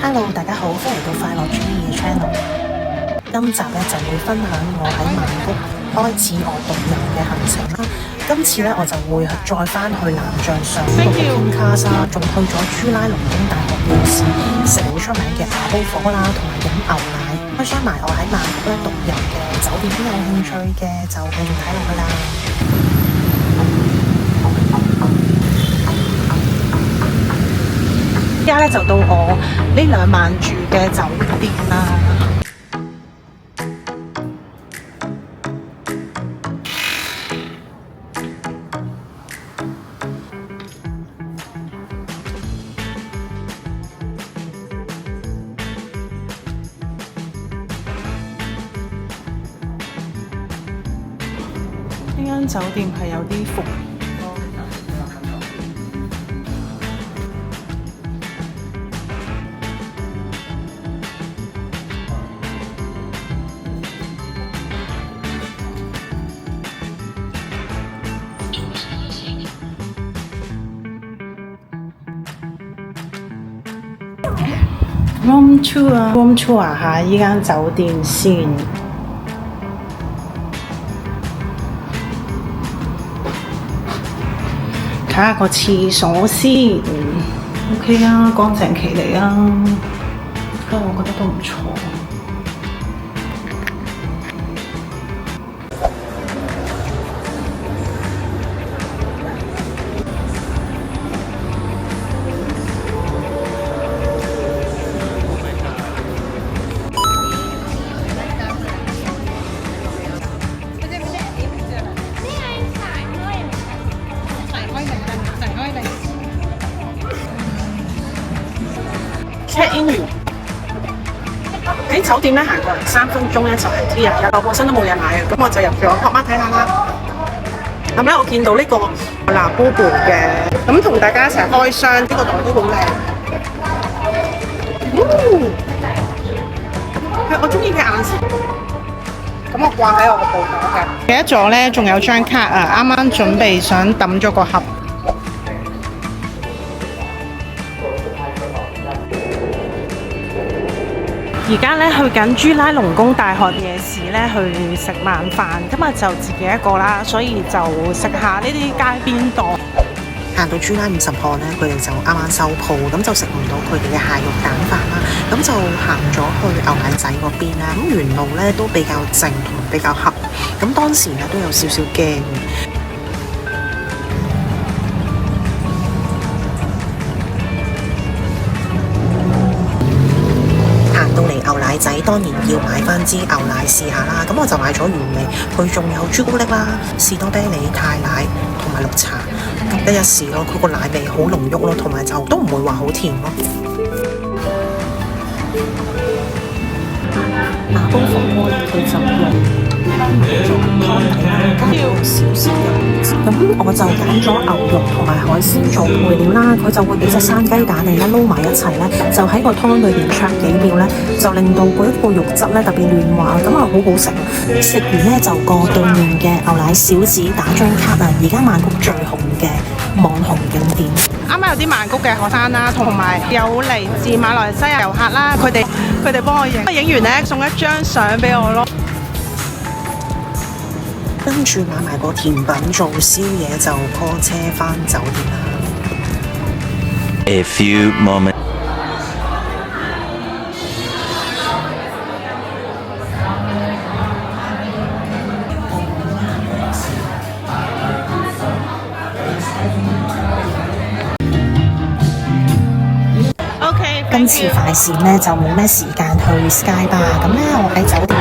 Hello，大家好，歡迎嚟到快樂主義嘅 channel。今集咧就會分享我喺曼谷開始我導遊嘅行程啦。今次咧我就會再翻去南象上個天卡沙，仲去咗朱拉隆功大學夜市食好出名嘅阿煲火啦，同埋飲牛奶。開箱埋我喺曼谷咧導遊嘅酒店，邊有興趣嘅就繼續睇落去啦。而家咧就到我呢2晚住嘅酒店啦。呢間酒店係有啲服。room tour 下依間酒店先。睇下個廁所先，OK 啊，乾淨企理啊，我覺得都唔錯。check in 完喺酒店咧行過嚟3分鐘咧就係 T 日1，我本身都冇嘢買嘅，咁我就入咗 Pop Mart 睇下啦。咁咧我見到呢個嗱 Bobo 嘅，咁同大家一齊開箱，呢個袋都好靚。係我中意嘅顏色，咁我掛喺我個布袋嘅。記得咗咧，仲有張卡啊，啱啱準備想抌咗個盒。而家咧去緊朱拉隆功大學夜市咧去食晚飯，今日就自己一個啦，所以就食下呢啲街邊檔。行到朱拉50號咧，佢哋就啱啱收鋪，咁就食唔到佢哋嘅蟹肉蛋飯啦，咁就行咗去牛奶仔嗰邊啦。咁沿路咧都比較靜同埋比較黑，咁當時咧都有少少驚。仔當然要買翻支牛奶試下啦，咁我就買咗原味，佢仲有朱古力啦、士多啤梨、泰奶同埋綠茶，得一試咯。佢個奶味好濃郁咯，同埋就都唔會話好甜咯。麻煲火鍋咧，佢就用香料做湯底啦，加入少少油，咁我就揀咗牛肉同埋海鮮做配料啦。佢就會俾隻生雞蛋嚟咧撈埋一齊咧，就喺個湯裏邊焯幾秒咧，就令到嗰一個肉質咧特別嫩滑，咁啊好好食。食完咧就過對面嘅牛奶小子打張卡啊！而家曼谷最紅嘅網紅景點。啱啱有啲曼谷嘅學生啦，同埋有嚟自馬來西亞遊客啦，佢哋幫我影完咧送一張相俾我咯。跟住買埋個甜品做宵夜就 call 車返酒店啦。A few moments. OK，今次快線咧就冇咩時間去 Sky Bar，咁咧我喺酒店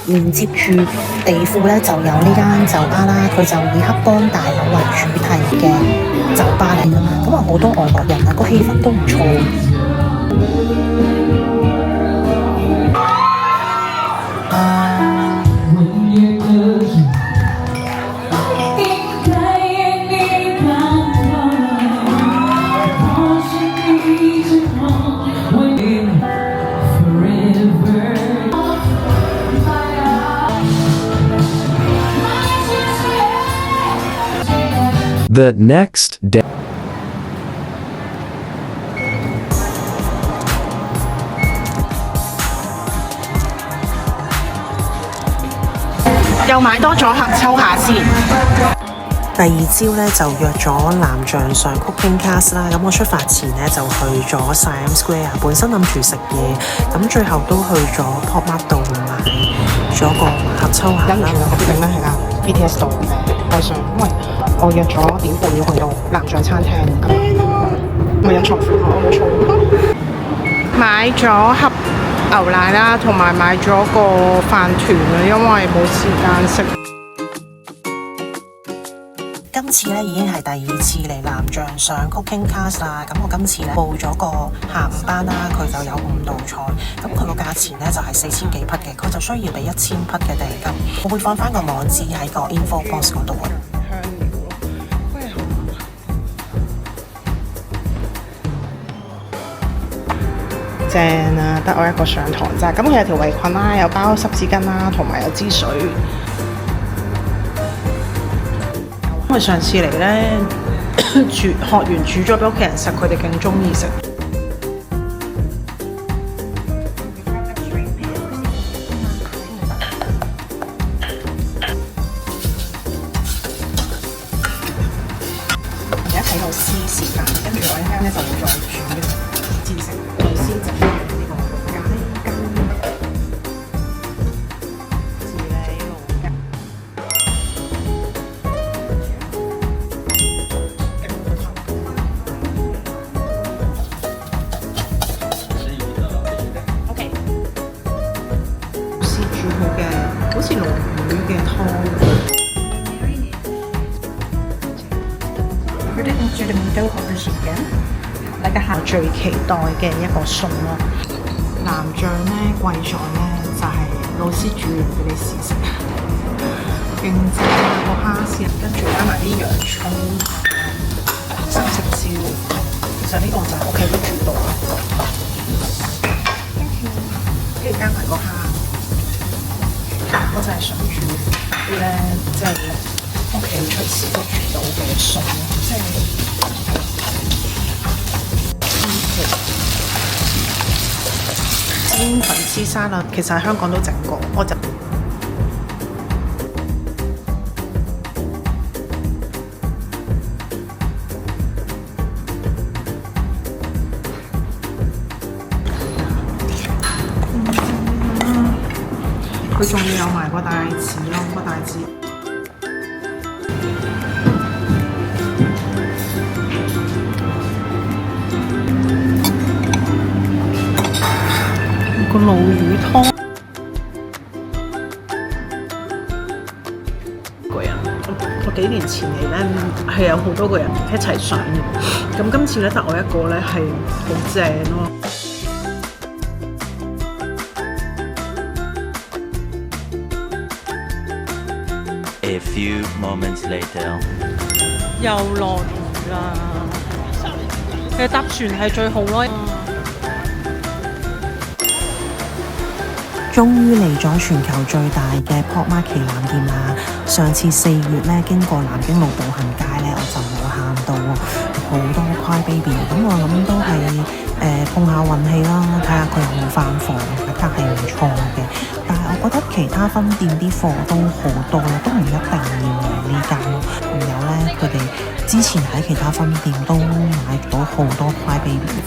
連接住地庫咧就有呢間酒吧啦，佢就以黑幫大佬為主題嘅酒吧嚟㗎嘛，咁啊好多外國人啊，個氣氛都唔錯。The next day. 又買多咗盒抽下先。第二朝咧就約咗南象上 Cooking Class 啦，咁我出發前咧就去咗 Siam Square， 本身諗住食嘢，咁最後都去咗 Pop Mart 度買咗個盒抽鞋啦。因為我決定咧喺間 BTS 度開箱，因為我約咗點半要去到南象餐廳，咁我有錯付我冇錯。買咗盒牛奶啦，同埋買咗個飯團啊，因為冇時間食。今次咧已經係第二次嚟南象上 Cooking Class 啦，咁我今次咧報咗個下午班啦，佢就有5道菜，咁佢個價錢咧就係4000幾匹嘅，佢就需要俾1000匹嘅訂金，我會放翻個網址喺個 info box 嗰度啊。正啊，得我一個上堂咋，咁佢有條圍裙啦，有包濕紙巾啦，同埋有支水。因為上次嚟咧學完煮咗俾屋企人食，佢哋勁中意食。而家睇到試時間，跟住我一間咧就會再煮知識，我先整呢個咖喱雞。好似鱸魚嘅湯，佢哋煮定都好食嘅。大家下最期待嘅一個餸咯。南象咧貴在咧就係老師煮完俾你試食，勁正啊個蝦絲，跟住加埋啲洋葱、三色椒。其實呢個就係屋企都煮到啦。跟住加埋個蝦。我就係想煮啲咧，即係屋企隨時都煮到嘅餸，即係煎粉絲沙律，其實喺香港都整過，我就佢仲要有埋個帶子咯，個帶子。個鱸魚湯。個人，我幾年前嚟咧係有好多個人一齊上嘅，咁今次咧得我一個咧係好正咯。A few moments later， 又落雨啦，其實搭船係最好咯。終於嚟咗全球最大嘅 Pop Mart 旗艦店啦！上次4月咧經過南京路步行街咧，我就冇行到好多 Cry Baby， 咁我諗都係碰下運氣啦，睇下佢有冇翻貨，價格係唔錯嘅。但係我覺得其他分店啲貨都好多啦，都唔一定要嚟呢間咯。朋友咧，佢哋之前喺其他分店都買咗好多 Cry Baby。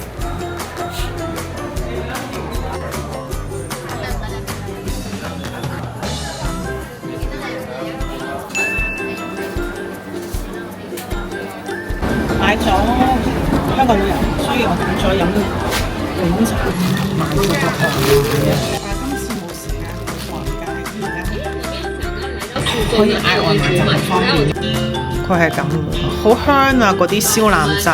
買咗香港旅遊，所以我揀咗飲檸茶，買咗個韓嘅。但係今次冇時間去逛街，可以嗌外賣就係方便。佢係咁，好香啊！嗰啲燒腩仔。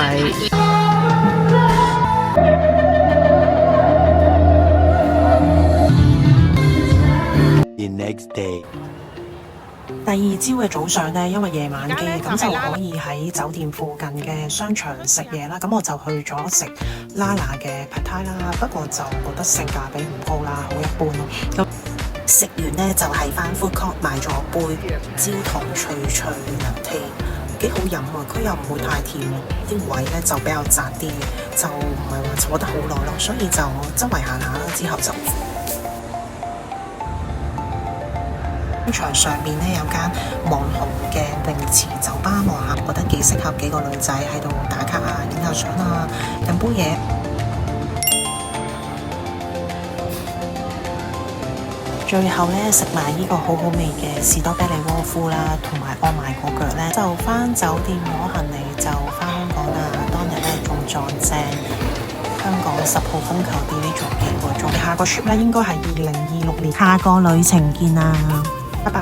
The next day。第二朝嘅早上呢，因為夜晚機，咁就可以喺酒店附近嘅商場食嘢啦。咁我就去咗食拉拿嘅 Pad Thai 啦，不過就覺得性價比唔高啦，好一般咯。咁食完呢，就係返 Food Court 買咗杯焦糖脆脆涼 tea， 幾好飲啊！佢又唔會太甜，啲位呢就比較窄啲嘅，就唔係話坐得好耐咯，所以就周圍行下啦，之後就場上面呢，有間網紅嘅泳池酒吧望下，覺得幾適合幾個女仔喺度打卡啊、影下相啊、飲杯嘢。最後呢，食埋呢個好好味嘅士多啤梨窩夫啦，同埋按埋個腳呢，就返酒店攞行李就返香港啦。當日呢，仲撞正香港10號風球 delay 咗幾個鐘。下個 trip 呢，應該係2026年，下個旅程見啦，拜拜。